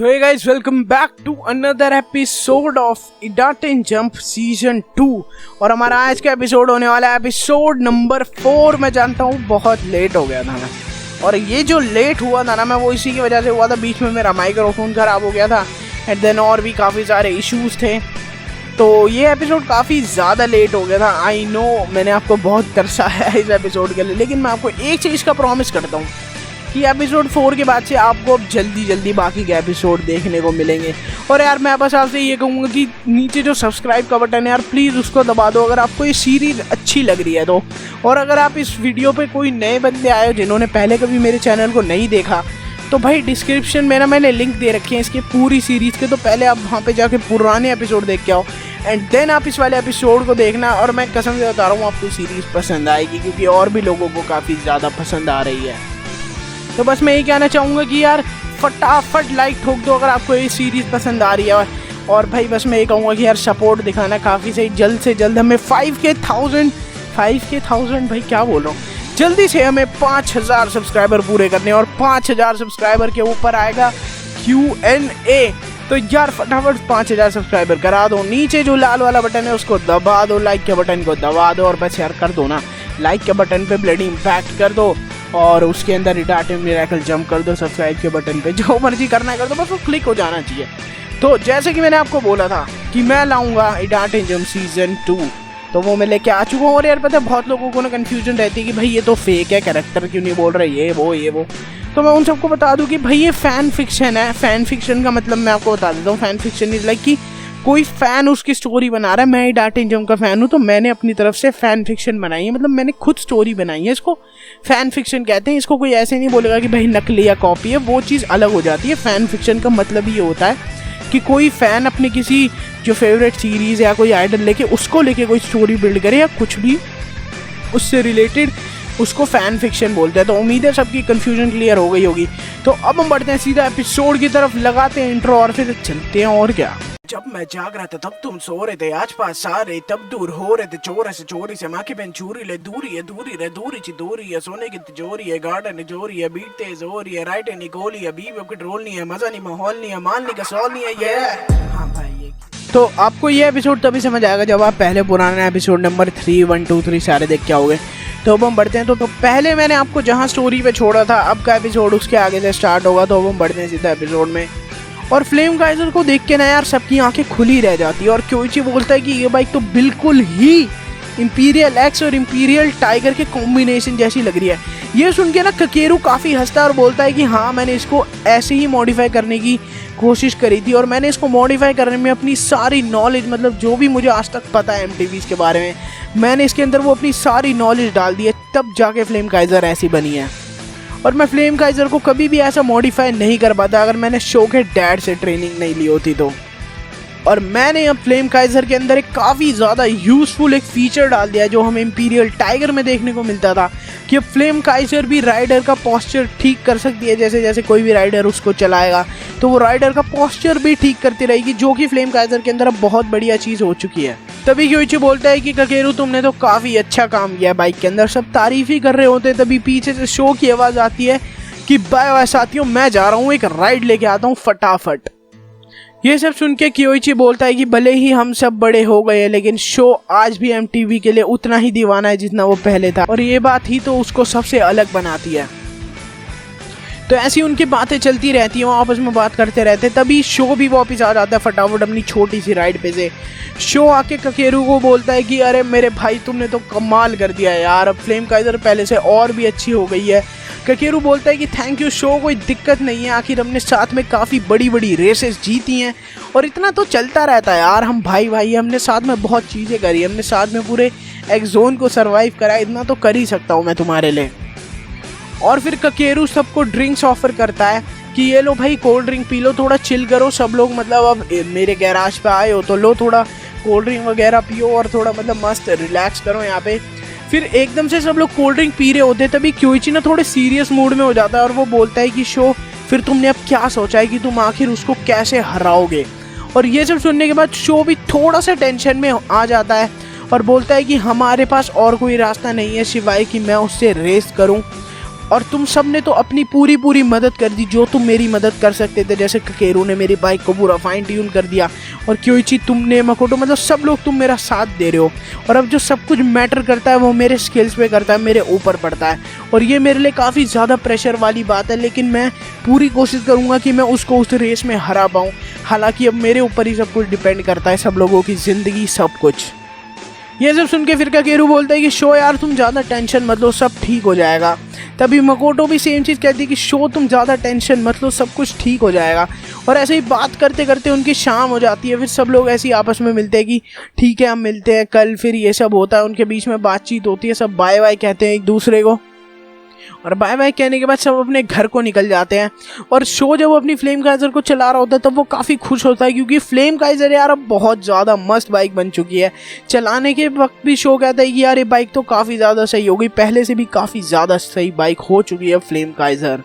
तो hey guys, welcome back to another episode of Idaten jump season 2। और हमारा आज का एपिसोड होने वाला है एपिसोड नंबर 4। मैं जानता हूँ बहुत लेट हो गया था मैं, और ये जो लेट हुआ था ना मैं, वो इसी की वजह से हुआ था। बीच में मेरा माइक्रोफोन ख़राब हो गया था एंड देन और भी काफ़ी सारे इश्यूज़ थे, तो ये एपिसोड काफ़ी ज़्यादा लेट हो गया था। आई नो मैंने आपको बहुत तरसाया है इस एपिसोड के लिए, लेकिन मैं आपको एक चीज़ का प्रॉमिस करता हूँ कि एपिसोड 4 के बाद से आपको अब जल्दी बाकी के एपिसोड देखने को मिलेंगे। और यार मैं बस आपसे ये कहूँगा कि नीचे जो सब्सक्राइब का बटन है यार, प्लीज़ उसको दबा दो अगर आपको ये सीरीज़ अच्छी लग रही है तो। और अगर आप इस वीडियो पे कोई नए बंदे आए हो जिन्होंने पहले कभी मेरे चैनल को नहीं देखा, तो भाई डिस्क्रिप्शन में ना मैंने लिंक दे रखे हैं इसके पूरी सीरीज़ के, तो पहले आप वहाँ पर जाके पुराने एपिसोड देख के आओ एंड देन आप इस वाले एपिसोड को देखना। और मैं कसम से बता रहा हूँ आपको सीरीज़ पसंद आएगी, क्योंकि और भी लोगों को काफ़ी ज़्यादा पसंद आ रही है। तो बस मैं यही कहना चाहूँगा कि यार फटाफट लाइक ठोक दो अगर आपको ये सीरीज़ पसंद आ रही है। और भाई बस मैं ये कहूँगा कि यार सपोर्ट दिखाना काफ़ी सही। जल्द से जल्द हमें 5,000 भाई क्या बोल रहा हूँ, जल्दी से हमें 5,000 सब्सक्राइबर पूरे करने, और 5,000 सब्सक्राइबर के ऊपर आएगा Q&A। तो यार फटाफट 5,000 सब्सक्राइबर करा दो। नीचे जो लाल वाला बटन है उसको दबा दो, लाइक के बटन को दबा दो, और बस यार कर दो ना, लाइक के बटन पे ब्लडी इम्पैक्ट कर दो, और उसके अंदर इडाटेन मिरेकल जंप कर दो। सब्सक्राइब के बटन पे जो मर्जी करना है कर दो, बस वो क्लिक हो जाना चाहिए। तो जैसे कि मैंने आपको बोला था कि मैं लाऊंगा इडाटेन जंप सीजन 2, तो वो मैं लेके आ चुका हूँ। और यार पता है बहुत लोगों को ना कन्फ्यूजन रहती है कि भाई ये तो फेक है, कैरेक्टर क्यों नहीं बोल रहे, ये वो। तो मैं उन सबको बता दूं कि भाई ये फ़ैन फिक्शन है। फ़ैन फिक्शन का मतलब मैं आपको बता देता हूँ, फ़ैन फिक्शन इज़ लाइक कि कोई फ़ैन उसकी स्टोरी बना रहा है। मैं इडाटेन जंप का फ़ैन हूँ, तो मैंने अपनी तरफ से फ़ैन फिक्शन बनाई है, मतलब मैंने खुद स्टोरी बनाई है। इसको फ़ैन फिक्शन कहते हैं। इसको कोई ऐसे नहीं बोलेगा कि भाई नकली या कॉपी है, वो चीज़ अलग हो जाती है। फ़ैन फिक्शन का मतलब ये होता है कि कोई फ़ैन अपने किसी जो फेवरेट सीरीज़ या कोई आइडल लेके उसको लेके कोई स्टोरी बिल्ड करे, या कुछ भी उससे रिलेटेड, उसको फ़ैन फिक्शन बोलते हैं। तो उम्मीद है सबकी कन्फ्यूजन क्लियर हो गई होगी। तो अब हम बढ़ते हैं सीधा एपिसोड की तरफ, लगाते हैं इंट्रो और फिर चलते हैं। और क्या, जब मैं जाग रहा था तब तुम सो रहे थे, आज पास सारे तब दूर हो रहे थे चोर से चोरी से। माँ की बहन चूरी ले दूरी है ची दूरी है, सोने की तिजोरी है, गार्डन जोरी है, बीट तेज हो रही है, राइट है निकोली है, बीवी अब रोल नहीं है, मजा नहीं माहौल नहीं है, मालनी का सॉल नहीं है ये। हाँ भाई ये तो आपको ये एपिसोड तभी समझ आएगा जब आप पहले पुराना एपिसोड नंबर 3, 1, 2, 3 सारे देख के आओगे। तो अब हम बढ़ते हैं। तो पहले मैंने आपको जहाँ स्टोरी पे छोड़ा था, अब का एपिसोड उसके आगे से स्टार्ट होगा। तो अब हम बढ़ते हैं सीधा एपिसोड में। और फ्लेम काइजर को देख के ना यार सबकी आंखें खुली रह जाती है, और क्योइची बोलता है कि ये बाइक तो बिल्कुल ही इंपीरियल एक्स और इंपीरियल टाइगर के कॉम्बिनेशन जैसी लग रही है। ये सुन के ना ककेरू काफ़ी हंसता है और बोलता है कि हाँ मैंने इसको ऐसे ही मॉडिफाई करने की कोशिश करी थी, और मैंने इसको मॉडिफाई करने में अपनी सारी नॉलेज, मतलब जो भी मुझे आज तक पता है MTVs के बारे में, मैंने इसके अंदर वो अपनी सारी नॉलेज डाल दी है, तब जाके फ्लेम काइजर ऐसी बनी है। और मैं फ्लेम काइजर को कभी भी ऐसा मॉडिफाई नहीं कर पाता अगर मैंने शो के डैड से ट्रेनिंग नहीं ली होती तो। और मैंने अब फ्लेम काइजर के अंदर एक काफ़ी ज़्यादा यूज़फुल एक फ़ीचर डाल दिया है जो हमें इंपीरियल टाइगर में देखने को मिलता था, कि अब फ्लेम काइजर भी राइडर का पोस्चर ठीक कर सकती है। जैसे जैसे कोई भी राइडर उसको चलाएगा तो वो राइडर का पोस्चर भी ठीक करती रहेगी, जो कि फ्लेम काइजर के अंदर अब बहुत बढ़िया चीज़ हो चुकी है। तभी क्योइची बोलता है कि ककेरू तुमने तो काफ़ी अच्छा काम किया बाइक के अंदर। सब तारीफ़ ही कर रहे होते, तभी पीछे से शो की आवाज़ आती है कि बाय बाय साथियों, मैं जा रहा हूँ, एक राइड लेके आता हूँ फटाफट। ये सब सुन के क्योइची बोलता है कि भले ही हम सब बड़े हो गए लेकिन शो आज भी MTV के लिए उतना ही दीवाना है जितना वो पहले था, और ये बात ही तो उसको सबसे अलग बनाती है। तो ऐसी उनकी बातें चलती रहती हैं, आपस में बात करते रहते। तभी शो भी वापस आ जाता है फटाफट अपनी छोटी सी राइड पे से। शो आके ककेरू को बोलता है कि अरे मेरे भाई तुमने तो कमाल कर दिया है यार, अब फ्लेम काइजर पहले से और भी अच्छी हो गई है। ककेरू बोलता है कि थैंक यू शो, कोई दिक्कत नहीं है, आखिर हमने साथ में काफ़ी बड़ी रेसेस जीती हैं, और इतना तो चलता रहता है यार, हम भाई हमने साथ में बहुत चीज़ें करी, हमने साथ में पूरे एक्सोन को सर्वाइव करा, इतना तो कर ही सकता हूँ मैं तुम्हारे लिए। और फिर ककेरू सबको ड्रिंक्स ऑफर करता है कि ये लो भाई कोल्ड ड्रिंक पी लो, थोड़ा चिल करो सब लोग, मतलब अब मेरे गैराज पे आए हो तो लो थोड़ा कोल्ड ड्रिंक वगैरह पियो और थोड़ा मतलब मस्त रिलैक्स करो यहाँ पे। फिर एकदम से सब लोग कोल्ड ड्रिंक पी रहे होते हैं, तभी क्योइची ना थोड़े सीरियस मूड में हो जाता है और वो बोलता है कि शो फिर तुमने अब क्या सोचा है कि तुम आखिर उसको कैसे हराओगे। और ये सब सुनने के बाद शो भी थोड़ा सा टेंशन में आ जाता है और बोलता है कि हमारे पास और कोई रास्ता नहीं है सिवाय कि मैं उससे रेस करूं। और तुम सब ने तो अपनी पूरी मदद कर दी जो तुम मेरी मदद कर सकते थे, जैसे ककेरू ने मेरी बाइक को पूरा फाइन ट्यून कर दिया, और क्योइची तुमने, मकोटो, मतलब सब लोग तुम मेरा साथ दे रहे हो। और अब जो सब कुछ मैटर करता है वो मेरे स्किल्स पे करता है, मेरे ऊपर पड़ता है, और ये मेरे लिए काफ़ी ज़्यादा प्रेशर वाली बात है, लेकिन मैं पूरी कोशिश करूँगा कि मैं उसको उस रेस में हरा पाऊँ। हालांकि अब मेरे ऊपर ही सब कुछ डिपेंड करता है, सब लोगों की ज़िंदगी, सब कुछ। ये सब सुन के फिर ककेरू बोलता है कि शो यार तुम ज़्यादा टेंशन मत लो, सब ठीक हो जाएगा। तभी मकोटो भी सेम चीज़ कहती है कि शो तुम ज़्यादा टेंशन मत लो, सब कुछ ठीक हो जाएगा। और ऐसे ही बात करते करते उनकी शाम हो जाती है। फिर सब लोग ऐसे ही आपस में मिलते हैं कि ठीक है हम मिलते हैं कल। फिर ये सब होता है, उनके बीच में बातचीत होती है, सब बाय बाय कहते हैं एक दूसरे को, और बाय बाय कहने के बाद सब अपने घर को निकल जाते हैं। और शो जब अपनी फ्लेम काइजर को चला रहा होता है तब वो काफ़ी खुश होता है, क्योंकि फ्लेम काइजर यार अब बहुत ज़्यादा मस्त बाइक बन चुकी है। चलाने के वक्त भी शो कहता है कि यार ये बाइक तो काफ़ी ज़्यादा सही हो गई, पहले से भी काफ़ी ज़्यादा सही बाइक हो चुकी है फ्लेम काइजर।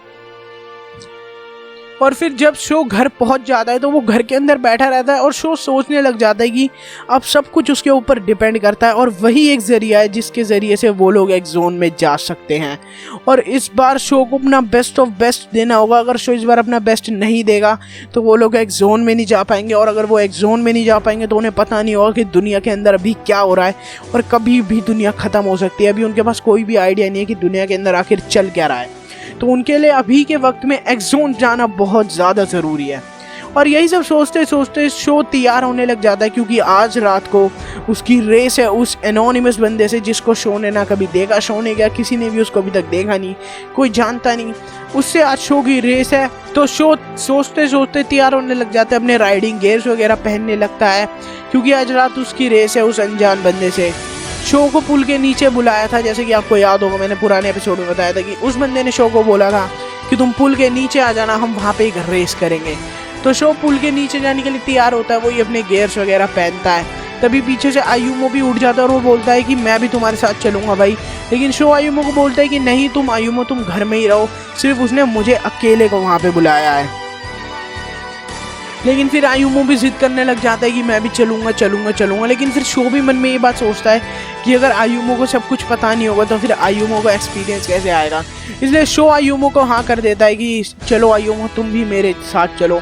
और फिर जब शो घर पहुंच जाता है तो वो घर के अंदर बैठा रहता है और शो सोचने लग जाता है कि अब सब कुछ उसके ऊपर डिपेंड करता है, और वही एक ज़रिया है जिसके ज़रिए से वो लोग एक जोन में जा सकते हैं। और इस बार शो को अपना बेस्ट ऑफ बेस्ट देना होगा। अगर शो इस बार अपना बेस्ट नहीं देगा तो वो लोग एक जोन में नहीं जा पाएंगे, और अगर वो एक जोन में नहीं जा पाएंगे तो उन्हें पता नहीं होगा कि दुनिया के अंदर अभी क्या हो रहा है, और कभी भी दुनिया ख़त्म हो सकती है। अभी उनके पास कोई भी आइडिया नहीं है कि दुनिया के अंदर आखिर चल क्या रहा है। तो उनके लिए अभी के वक्त में एक्सोन जाना बहुत ज़्यादा ज़रूरी है। और यही सब सोचते सोचते शो तैयार होने लग जाता है, क्योंकि आज रात को उसकी रेस है उस एनोनिमस बंदे से जिसको शो ने ना कभी देखा, शो ने क्या किसी ने भी उसको अभी तक देखा नहीं, कोई जानता नहीं, उससे आज शो की रेस है। तो शो सोचते सोचते तैयार होने लग जाता है, अपने राइडिंग गियर्स वगैरह पहनने लगता है, क्योंकि आज रात उसकी रेस है उस अनजान बंदे से। शो को पुल के नीचे बुलाया था, जैसे कि आपको याद होगा मैंने पुराने एपिसोड में बताया था कि उस बंदे ने शो को बोला था कि तुम पुल के नीचे आ जाना, हम वहाँ पे एक रेस करेंगे। तो शो पुल के नीचे जाने के लिए तैयार होता है, वही अपने गियर्स वगैरह पहनता है। तभी पीछे से आयुमो भी उठ जाता है और वो बोलता है कि मैं भी तुम्हारे साथ चलूँगा भाई। लेकिन शो आयुमो को बोलता है कि नहीं तुम आयुमो तुम घर में ही रहो, सिर्फ उसने मुझे अकेले को वहाँ पर बुलाया है। लेकिन फिर आयुमो भी जिद करने लग जाता है कि मैं भी चलूँगा। लेकिन फिर शो भी मन में ये बात सोचता है कि अगर आयुमो को सब कुछ पता नहीं होगा तो फिर आयुमो को एक्सपीरियंस कैसे आएगा। इसलिए शो आयुमो को हाँ कर देता है कि चलो आयुमो तुम भी मेरे साथ चलो।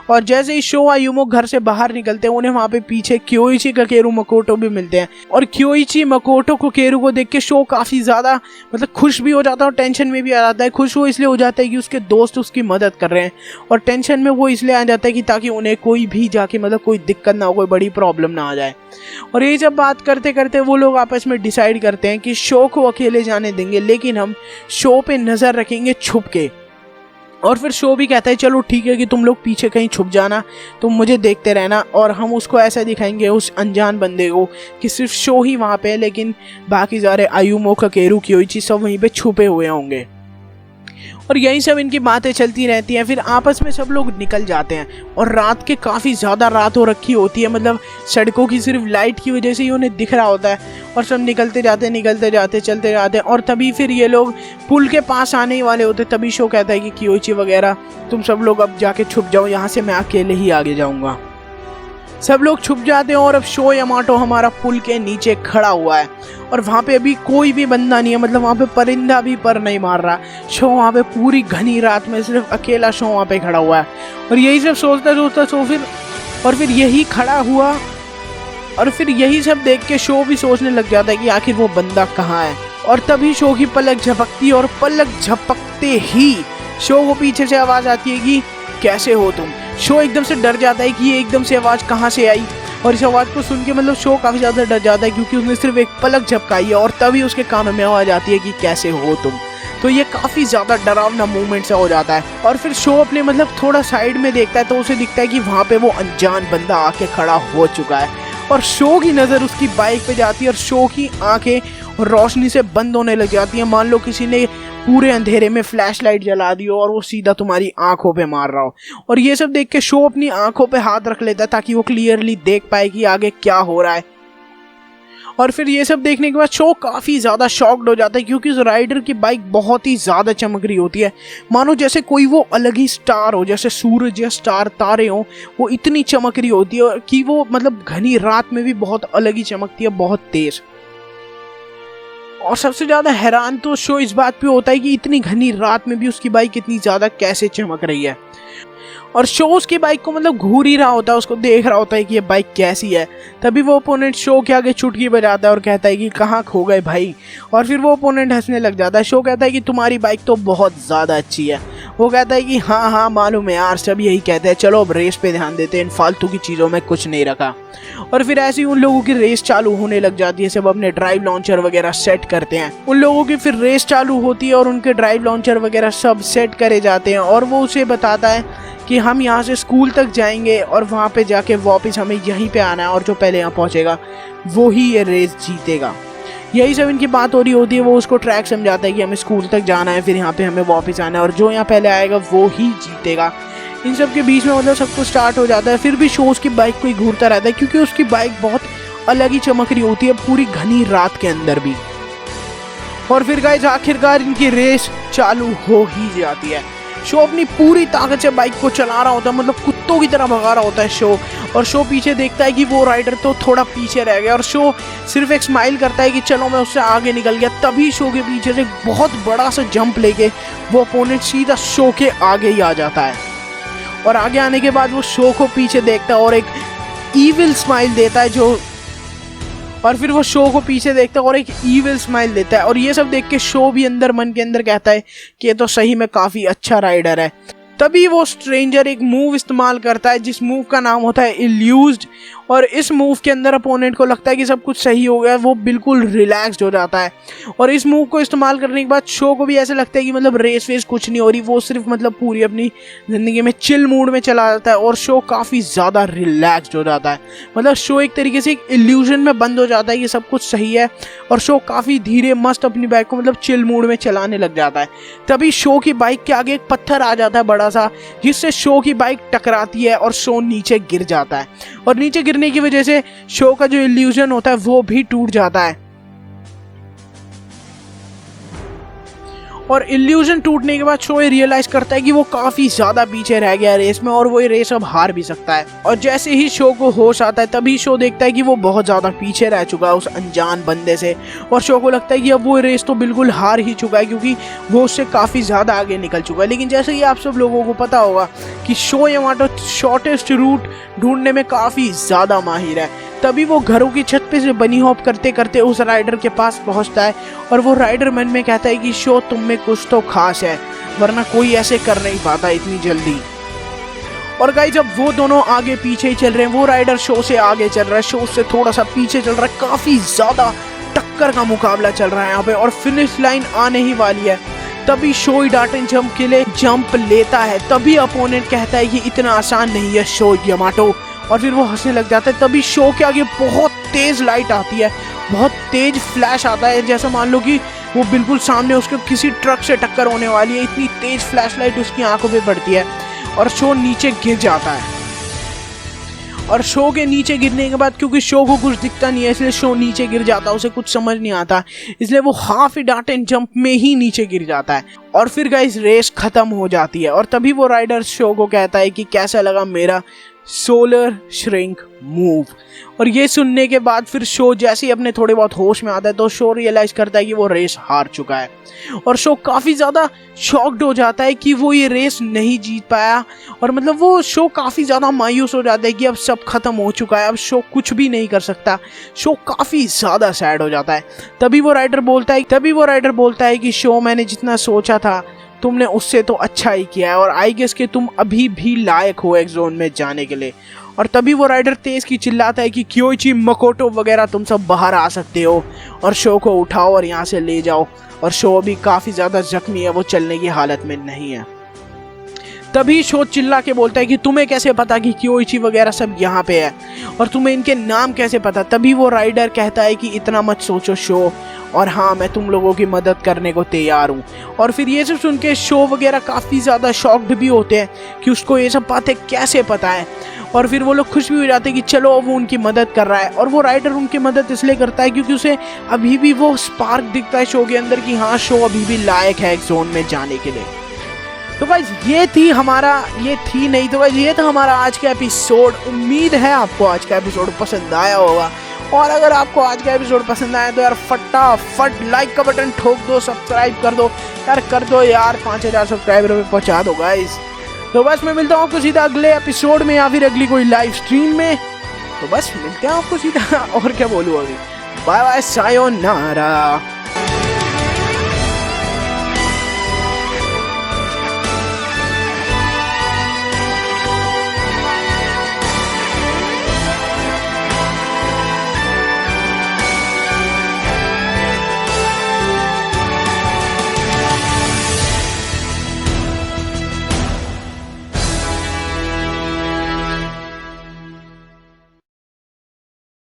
और जैसे ही शो आयुमो घर से बाहर निकलते हैं उन्हें वहाँ पे पीछे क्योइची ककेरू मकोटो भी मिलते हैं। और क्योइची मकोटो ककेरू को देख के शो काफ़ी ज़्यादा मतलब खुश भी हो जाता है और टेंशन में भी आ जाता है। खुश वो इसलिए हो जाता है कि उसके दोस्त उसकी मदद कर रहे हैं, और टेंशन में वो इसलिए आ जाता है कि ताकि उन्हें कोई भी जाके मतलब कोई दिक्कत ना हो, कोई बड़ी प्रॉब्लम ना आ जाए। और ये जब बात करते करते वो लोग आपस में डिसाइड करते हैं कि शो को अकेले जाने देंगे, लेकिन हम शो पे नज़र रखेंगे छुप के। और फिर शो भी कहता है चलो ठीक है कि तुम लोग पीछे कहीं छुप जाना, तुम मुझे देखते रहना, और हम उसको ऐसा दिखाएंगे उस अनजान बंदे को कि सिर्फ शो ही वहाँ पे है, लेकिन बाकी सारे आयुमो ककेरू क्योइची सब वहीं पे छुपे हुए होंगे। और यही सब इनकी बातें चलती रहती हैं। फिर आपस में सब लोग निकल जाते हैं, और रात के काफ़ी ज़्यादा रात हो रखी होती है, मतलब सड़कों की सिर्फ लाइट की वजह से ही उन्हें दिख रहा होता है, और सब निकलते जाते चलते जाते हैं। और तभी फिर ये लोग पुल के पास आने ही वाले होते, तभी शो कहता है कि क्योइची वगैरह तुम सब लोग अब जाके छुप जाओ, यहाँ से मैं अकेले ही आगे जाऊँगा। सब लोग छुप जाते हैं, और अब शो यामाटो हमारा पुल के नीचे खड़ा हुआ है, और वहाँ पे अभी कोई भी बंदा नहीं है, मतलब वहाँ पे परिंदा भी पर नहीं मार रहा। शो वहाँ पे पूरी घनी रात में सिर्फ अकेला शो वहाँ पे खड़ा हुआ है, और यही सब सोचता शो फिर यही खड़ा हुआ, और फिर यही सब देख के शो भी सोचने लग जाता है कि आखिर वो बंदा कहाँ है। और तभी शो की पलक झपकती है, और पलक झपकते ही शो को पीछे से आवाज़ आती है कि कैसे हो तुम। शो एकदम से डर जाता है कि ये एकदम से आवाज़ कहाँ से आई, और इस आवाज़ को सुन के मतलब शो काफ़ी ज़्यादा डर जाता है, क्योंकि उसने सिर्फ एक पलक झपकाई है, और तभी उसके कानों में आवाज़ आती है कि कैसे हो तुम। तो ये काफ़ी ज़्यादा डरावना मूवमेंट सा हो जाता है। और फिर शो अपने मतलब थोड़ा साइड में देखता है तो उसे दिखता है कि वहाँ पे वो अनजान बंदा आके खड़ा हो चुका है, और शो की नज़र उसकी बाइक पे जाती है, और शो की आंखें रोशनी से बंद होने लग जाती हैं, मान लो किसी ने पूरे अंधेरे में फ्लैश लाइट जला दी हो और वो सीधा तुम्हारी आंखों पे मार रहा हो। और ये सब देख के शो अपनी आंखों पे हाथ रख लेता है ताकि वो क्लियरली देख पाए कि आगे क्या हो रहा है। और फिर ये सब देखने के बाद शो काफ़ी ज़्यादा शॉक्ड हो जाता है, क्योंकि उस राइडर की बाइक बहुत ही ज़्यादा चमक रही होती है, मानो जैसे कोई वो अलग ही स्टार हो, जैसे सूरज या स्टार तारे हो, वो इतनी चमक रही होती है कि वो मतलब घनी रात में भी बहुत अलग ही चमकती है, बहुत तेज़। और सबसे ज्यादा हैरान तो शो इस बात पे होता है कि इतनी घनी रात में भी उसकी बाइक इतनी ज्यादा कैसे चमक रही है। और शो उसकी बाइक को मतलब घूर ही रहा होता है, उसको देख रहा होता है कि ये बाइक कैसी है। तभी वो ओपोनेंट शो के आगे चुटकी बजाता है और कहता है कि कहाँ खो गए भाई। और फिर वो ओपोनेंट हंसने लग जाता है। शो कहता है कि तुम्हारी बाइक तो बहुत ज़्यादा अच्छी है। वो कहता है कि हाँ हाँ मालूम है यार, सब यही कहते हैं, चलो अब रेस पे ध्यान देते हैं, इन फालतू की चीज़ों में कुछ नहीं रखा। और फिर ऐसे ही उन लोगों की रेस चालू होने लग जाती है। सब अपने ड्राइव लॉन्चर वगैरह सेट करते हैं। उन लोगों की फिर रेस चालू होती है और उनके ड्राइव लॉन्चर वगैरह सब सेट करे जाते हैं। और वो उसे बताता है कि हम यहाँ से स्कूल तक जाएंगे और वहाँ पे जाके वापस हमें यहीं पे आना है, और जो पहले यहाँ पहुँचेगा वो ही ये रेस जीतेगा। यही सब इनकी बात हो रही होती है। वो उसको ट्रैक समझाता है कि हमें स्कूल तक जाना है, फिर यहाँ पे हमें वापस आना है, और जो यहाँ पहले आएगा वो ही जीतेगा। इन सब के बीच में मतलब सब कुछ स्टार्ट हो जाता है। फिर भी शो उसकी बाइक को ही घूरता रहता है क्योंकि उसकी बाइक बहुत अलग ही चमक रही होती है पूरी घनी रात के अंदर भी। और फिर गाइस आखिरकार इनकी रेस चालू हो ही जाती है। शो अपनी पूरी ताकत से बाइक को चला रहा होता है, मतलब कुत्तों की तरह भगा रहा होता है शो। और शो पीछे देखता है कि वो राइडर तो थोड़ा पीछे रह गया, और शो सिर्फ एक स्माइल करता है कि चलो मैं उससे आगे निकल गया। तभी शो के पीछे से बहुत बड़ा सा जंप लेके वो अपोनेंट सीधा शो के आगे ही आ जाता है। और आगे आने के बाद वो शो को पीछे देखता है और एक ईविल स्माइल देता है और फिर वो शो को पीछे देखता है और एक ईविल स्माइल देता है। और ये सब देख के शो भी अंदर मन के अंदर कहता है कि ये तो सही में काफ़ी अच्छा राइडर है। तभी वो स्ट्रेंजर एक मूव इस्तेमाल करता है जिस मूव का नाम होता है इल्यूज्ड। और इस मूव के अंदर अपोनेंट को लगता है कि सब कुछ सही हो गया, वो बिल्कुल रिलैक्स्ड हो जाता है। और इस मूव को इस्तेमाल करने के बाद शो को भी ऐसे लगता है कि मतलब रेस वेस कुछ नहीं हो रही, वो सिर्फ मतलब पूरी अपनी ज़िंदगी में चिल मूड में चला जाता है और शो काफ़ी ज़्यादा रिलैक्स्ड हो जाता है। मतलब शो एक तरीके से एक इल्यूजन में बंद हो जाता है कि सब कुछ सही है, और शो काफ़ी धीरे मस्त अपनी बाइक को मतलब चिल मूड में चलाने लग जाता है। तभी शो की बाइक के आगे एक पत्थर आ जाता है बड़ा सा, जिससे शो की बाइक टकराती है और शो नीचे गिर जाता है। और नीचे गिरने की वजह से शो का जो इल्यूजन होता है वो भी टूट जाता है। और इल्यूजन टूटने के बाद शो रियलाइज करता है कि वो काफी ज्यादा पीछे रह गया रेस में, और वो ये रेस अब हार भी सकता है। और जैसे ही शो को होश आता है तभी शो देखता है कि वो बहुत ज्यादा पीछे रह चुका है उस अनजान बंदे से। और शो को लगता है कि अब वो रेस तो बिल्कुल हार ही चुका है क्योंकि वो उससे काफी ज्यादा आगे निकल चुका है। लेकिन जैसे ही आप सब लोगों को पता होगा कि शो यामाटो शॉर्टेस्ट रूट ढूंढने में काफी ज्यादा माहिर है, तभी वो घरों की छत पे से बनी हॉप करते करते उस राइडर के पास पहुंचता है। और वो राइडर मन में कहता है कि शो तुम में कुछ तो खास है, वरना कोई ऐसे कर नहीं पाता इतनी जल्दी। और गाइस जब वो दोनों आगे पीछे ही चल रहे हैं, वो राइडर शो से आगे चल रहा है, शो से थोड़ा सा पीछे चल रहा है, काफी ज्यादा टक्कर का मुकाबला चल रहा है यहाँ पे, और फिनिश लाइन आने ही वाली है। तभी शो इडाटन जंप के लिए जंप लेता है। तभी अपोनेंट कहता है कि इतना आसान नहीं है शो यामाटो, और फिर वो हंसने लग जाता है। तभी शो के आगे बहुत तेज लाइट आती है, बहुत तेज फ्लैश आता है, जैसा मान लो कि वो बिल्कुल सामने उसके किसी ट्रक से टक्कर होने वाली है। इतनी तेज फ्लैश लाइट उसकी आंखों पे पड़ती है और शो नीचे गिर जाता है। और शो के नीचे गिरने के बाद क्योंकि शो को कुछ दिखता नहीं है, इसलिए शो नीचे गिर जाता है, उसे कुछ समझ नहीं आता, इसलिए वो हाफ इडाटन जंप में ही नीचे गिर जाता है। और फिर गाइस रेस खत्म हो जाती है। और तभी वो राइडर शो को कहता है कि कैसा लगा मेरा सोलर श्रिंक मूव। और ये सुनने के बाद फिर शो जैसे ही अपने थोड़े बहुत होश में आता है तो शो रियलाइज करता है कि वो रेस हार चुका है। और शो काफ़ी ज़्यादा शॉक्ड हो जाता है कि वो ये रेस नहीं जीत पाया, और मतलब वो शो काफ़ी ज़्यादा मायूस हो जाता है कि अब सब खत्म हो चुका है, अब शो कुछ भी नहीं कर सकता। शो काफ़ी ज़्यादा सैड हो जाता है। तभी वो राइडर बोलता है कि शो मैंने जितना सोचा था तुमने उससे तो अच्छा ही किया है, और आई गेस कि तुम अभी भी लायक हो एक जोन में जाने के लिए। और तभी वो राइडर तेज की चिल्लाता है कि क्योइची मकोटो वगैरह तुम सब बाहर आ सकते हो, और शो को उठाओ और यहाँ से ले जाओ। और शो अभी काफ़ी ज़्यादा जख्मी है, वो चलने की हालत में नहीं है। तभी शो चिल्ला के बोलता है कि तुम्हें कैसे पता कि क्योइची वगैरह सब यहाँ पे है, और तुम्हें इनके नाम कैसे पता। तभी वो राइडर कहता है कि इतना मत सोचो शो, और हाँ मैं तुम लोगों की मदद करने को तैयार हूँ। और फिर ये सब सुन के शो वगैरह काफ़ी ज़्यादा शॉक्ड भी होते हैं कि उसको ये सब बातें कैसे पता है। और फिर वो लोग खुश भी हो जाते हैं कि चलो वो उनकी मदद कर रहा है। और वो राइडर उनकी मदद इसलिए करता है क्योंकि उसे अभी भी वो स्पार्क दिखता है शो के अंदर कि हाँ शो अभी भी लायक है एक जोन में जाने के लिए। तो गाइस ये था हमारा आज का एपिसोड। उम्मीद है आपको आज का एपिसोड पसंद आया होगा, और अगर आपको आज का एपिसोड पसंद आया तो यार फटाफट लाइक का बटन ठोक दो, सब्सक्राइब कर दो यार, कर दो यार, 5000 सब्सक्राइबरों पे पहुंचा दो गाइस। तो बस मैं मिलता हूँ आपको सीधा अगले एपिसोड में या फिर अगली कोई लाइव स्ट्रीम में। तो बस मिलते हैं आपको सीधा, और क्या बोलूँ अभी, बाय बाय, सायोनारा।